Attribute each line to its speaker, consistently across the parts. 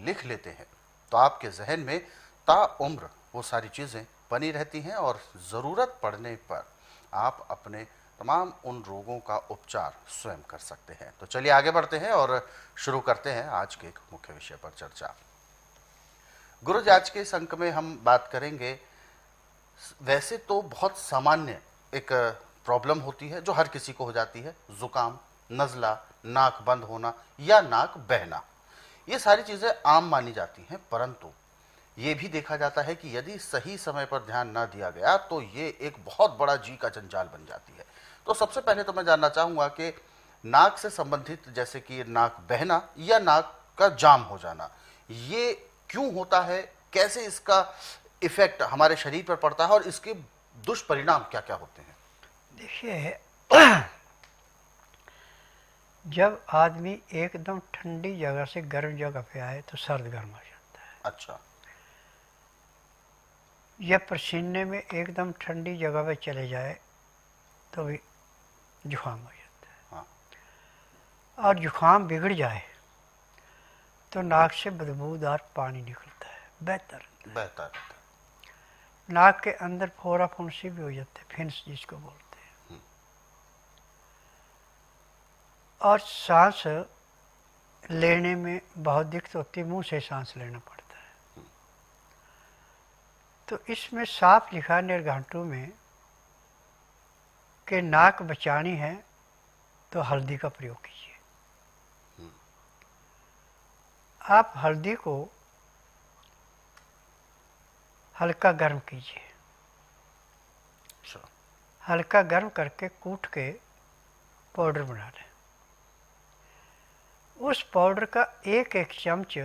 Speaker 1: लिख लेते हैं तो आपके जहन में ताउम्र वो सारी चीज़ें बनी रहती हैं और ज़रूरत पड़ने पर आप अपने तमाम उन रोगों का उपचार स्वयं कर सकते हैं। तो चलिए आगे बढ़ते हैं और शुरू करते हैं आज के एक मुख्य विषय पर चर्चा। गुरुजी, आज के इस अंक में हम बात करेंगे, वैसे तो बहुत सामान्य एक प्रॉब्लम होती है जो हर किसी को हो जाती है, जुकाम, नज़ला, नाक बंद होना या नाक बहना। ये सारी चीज़ें आम मानी जाती हैं, परंतु ये भी देखा जाता है कि यदि सही समय पर ध्यान न दिया गया तो ये एक बहुत बड़ा जी का जंजाल बन जाती है। तो सबसे पहले तो मैं जानना चाहूँगा कि नाक से संबंधित, जैसे कि नाक बहना या नाक का जाम हो जाना, ये क्यों होता है, कैसे इसका इफेक्ट हमारे शरीर पर पड़ता है और इसके दुष्परिणाम क्या क्या होते हैं?
Speaker 2: देखिए, जब आदमी एकदम ठंडी जगह से गर्म जगह पे आए तो सर्द गर्म हो जाता है।
Speaker 1: अच्छा।
Speaker 2: या पसीने में एकदम ठंडी जगह पे चले जाए तो भी जुकाम हो जाता है।
Speaker 1: हाँ।
Speaker 2: और जुकाम बिगड़ जाए तो नाक से बदबूदार पानी निकलता है, बेहतर
Speaker 1: रहता है।
Speaker 2: नाक के अंदर फोड़ा फुंसी भी हो जाते हैं, फिंस जिसको बोलते हैं। और सांस लेने में बहुत दिक्कत होती है, मुंह से सांस लेना पड़ता है। तो इसमें साफ लिखा निर्घंटू में कि नाक बचानी है तो हल्दी का प्रयोग कीजिए। आप हल्दी को हल्का गर्म कीजिए, हल्का गर्म करके कूट के पाउडर बना लें। उस पाउडर का एक एक चम्मच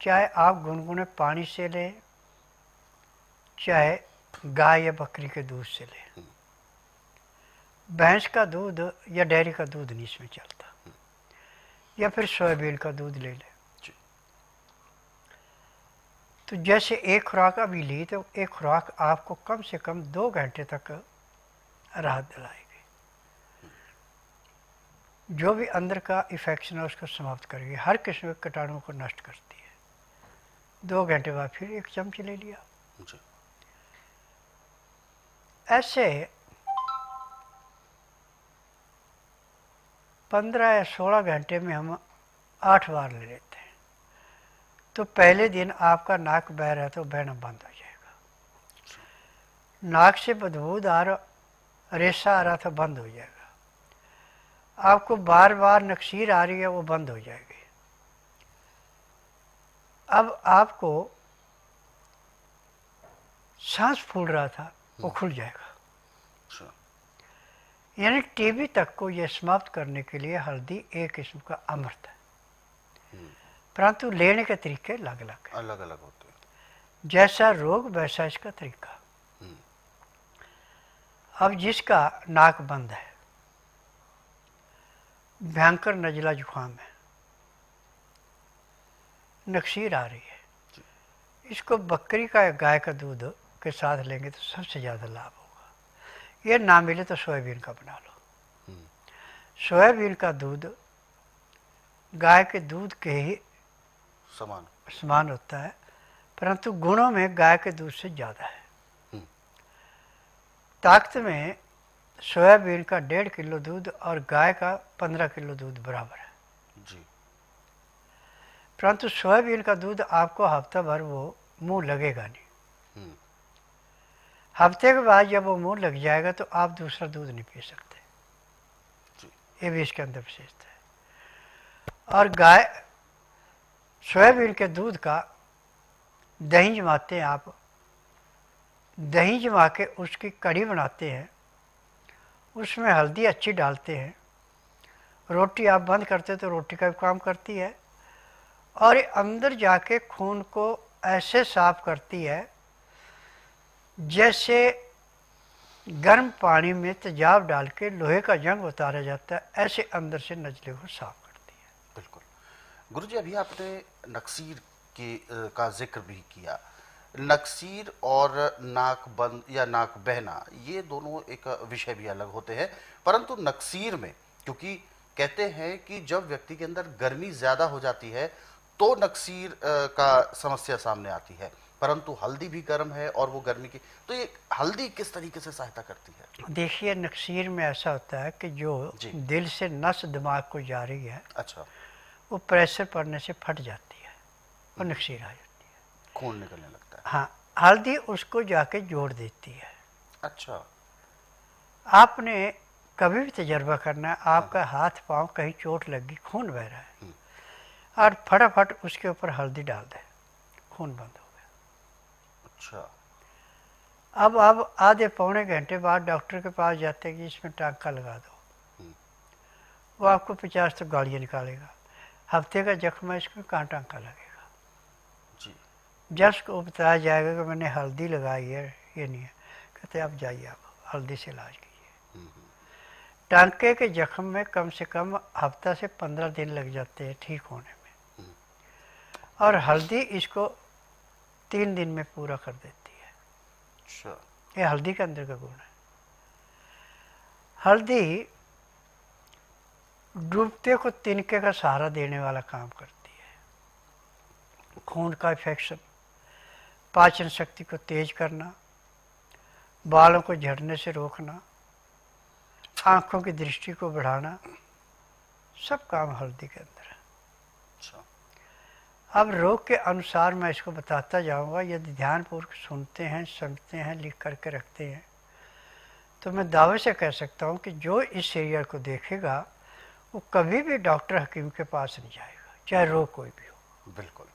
Speaker 2: चाहे आप गुनगुने पानी से लें, चाहे गाय या बकरी के दूध से लें। भैंस का दूध या डेयरी का दूध नहीं इसमें चलता, या फिर सोयाबीन का दूध ले लें। तो जैसे एक खुराक अभी ली तो एक खुराक आपको कम से कम 2 घंटे तक राहत दिलाएगी। जो भी अंदर का इन्फेक्शन है उसको समाप्त करेगी, हर किस्म के कीटाणुओं को नष्ट करती है। 2 घंटे बाद फिर एक चम्मच ले लिया। ऐसे 15 या 16 घंटे में हम 8 बार ले लेते हैं। तो पहले दिन आपका नाक बह रहा है तो बहना बंद हो जाएगा। नाक से बदबूदार रेशा आ रहा था, बंद हो जाएगा। आपको बार बार नक्सीर आ रही है, वो बंद हो जाएगी। अब आपको सांस फूल रहा था, वो खुल जाएगा। यानी टीबी तक को यह समाप्त करने के लिए हल्दी एक किस्म का अमृत है, परंतु लेने के तरीके अलग अलग
Speaker 1: होते हैं।
Speaker 2: जैसा रोग वैसा इसका तरीका। अब जिसका नाक बंद है, भयंकर नजला जुकाम है, नक्सीर आ रही है, इसको बकरी का या गाय का दूध के साथ लेंगे तो सबसे ज़्यादा लाभ होगा। ये ना मिले तो सोयाबीन का बना लो। सोयाबीन का दूध गाय के दूध के ही समान होता है, परंतु गुणों में गाय के दूध से ज़्यादा है। ताकत में सोयाबीन का 1.5 किलो दूध और गाय का 15 किलो दूध बराबर है जी। परंतु सोयाबीन का दूध आपको हफ्ता भर वो मुंह लगेगा नहीं। हफ्ते के बाद जब वो मुंह लग जाएगा तो आप दूसरा दूध नहीं पी सकते जी। ये भी इसके अंदर विशेषता है। और गाय सोयाबीन के दूध का दही जमाते हैं आप, दही जमा के उसकी कढ़ी बनाते हैं, उसमें हल्दी अच्छी डालते हैं, रोटी आप बंद करते तो रोटी का भी काम करती है, और ये अंदर जाके खून को ऐसे साफ करती है जैसे गर्म पानी में तेजाब डाल के लोहे का जंग उतारा जाता है, ऐसे अंदर से नजले को साफ करती है।
Speaker 1: बिल्कुल। गुरुजी, अभी आपने नक्सीर का जिक्र भी किया। नक्सीर और नाक बंद या नाक बहना, ये दोनों एक विषय भी अलग होते हैं, परंतु नक्सीर में क्योंकि कहते हैं कि जब व्यक्ति के अंदर गर्मी ज़्यादा हो जाती है तो नक्सीर का समस्या सामने आती है, परंतु हल्दी भी गर्म है और वो गर्मी की, तो ये हल्दी किस तरीके से सहायता करती है?
Speaker 2: देखिए, नक्सीर में ऐसा होता है कि जो
Speaker 1: जी।
Speaker 2: दिल से नस दिमाग को जा रही है,
Speaker 1: अच्छा।
Speaker 2: वो प्रेशर पड़ने से फट जाती है और नक्सीर आ जाती है।
Speaker 1: खून निकलने लगता है।
Speaker 2: हाँ, हल्दी उसको जाके जोड़ देती है।
Speaker 1: अच्छा।
Speaker 2: आपने कभी भी तजर्बा करना है, आपका हाथ पांव कहीं चोट लगी, खून बह रहा है, और फटाफट उसके ऊपर हल्दी डाल दें, खून बंद हो गया।
Speaker 1: अच्छा।
Speaker 2: अब आप आधे पौने घंटे बाद डॉक्टर के पास जाते हैं कि इसमें टांका लगा दो, वो आपको 50 तो गाड़ियाँ निकालेगा। हफ्ते का जख्म है, इसमें कहाँ टांका लगेगा?
Speaker 1: जी।
Speaker 2: जब उसको बताया जाएगा कि मैंने हल्दी लगाई है, ये नहीं है, कहते आप जाइए, आप हल्दी से इलाज कीजिए। टांके के जख्म में कम से कम हफ्ता से 15 दिन लग जाते हैं ठीक होने में, और हल्दी इसको 3 दिन में पूरा कर देती है।
Speaker 1: अच्छा।
Speaker 2: ये हल्दी के अंदर का गुण है। हल्दी डूबते को तिनके का सहारा देने वाला काम करती है। खून का इफेक्शन, पाचन शक्ति को तेज करना, बालों को झड़ने से रोकना, आंखों की दृष्टि को बढ़ाना, सब काम हल्दी के अंदर है।
Speaker 1: अच्छा।
Speaker 2: अब रोग के अनुसार मैं इसको बताता जाऊंगा। यदि ध्यानपूर्वक सुनते हैं, समझते हैं, लिख करके रखते हैं, तो मैं दावे से कह सकता हूं कि जो इस सीरियल को देखेगा वो कभी भी डॉक्टर हकीम के पास नहीं जाएगा, चाहे रोग कोई भी हो।
Speaker 1: बिल्कुल।